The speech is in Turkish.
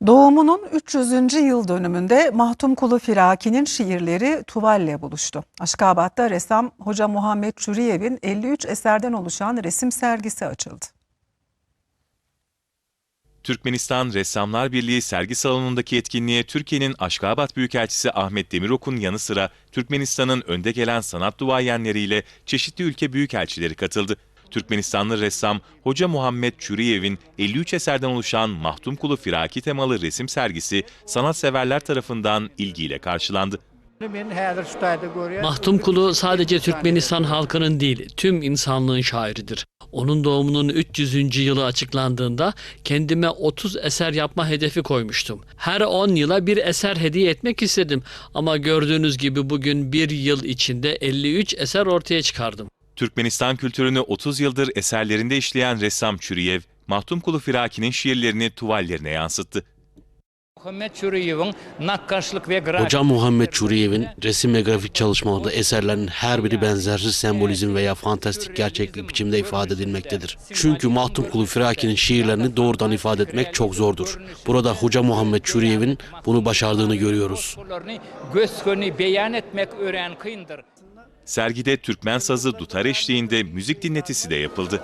Doğumunun 300. yıl dönümünde Mahtumkulu Firaki'nin şiirleri Tuval'le buluştu. Aşkabat'ta ressam Hoca Muhammed Çuriyev'in 53 eserden oluşan resim sergisi açıldı. Türkmenistan Ressamlar Birliği sergi salonundaki etkinliğe Türkiye'nin Aşkabat Büyükelçisi Ahmet Demirok'un yanı sıra Türkmenistan'ın önde gelen sanat duayenleriyle çeşitli ülke büyükelçileri katıldı. Türkmenistanlı ressam Hoca Muhammed Çuriyev'in 53 eserden oluşan Mahtumkulu Firaki temalı resim sergisi sanatseverler tarafından ilgiyle karşılandı. Mahtumkulu sadece Türkmenistan halkının değil, tüm insanlığın şairidir. Onun doğumunun 300. yılı açıklandığında kendime 30 eser yapma hedefi koymuştum. Her 10 yıla bir eser hediye etmek istedim ama gördüğünüz gibi bugün bir yıl içinde 53 eser ortaya çıkardım. Türkmenistan kültürünü 30 yıldır eserlerinde işleyen ressam Çuriyev, Mahtumkulu Firaki'nin şiirlerini tuvallerine yansıttı. Hoca Muhammed Çuriyev'in resim ve grafik çalışmalarında eserlerin her biri benzersiz sembolizm veya fantastik gerçeklik biçimde ifade edilmektedir. Çünkü Mahtumkulu Firaki'nin şiirlerini doğrudan ifade etmek çok zordur. Burada Hoca Muhammed Çuriyev'in bunu başardığını görüyoruz. Sergide Türkmen sazı dutar eşliğinde müzik dinletisi de yapıldı.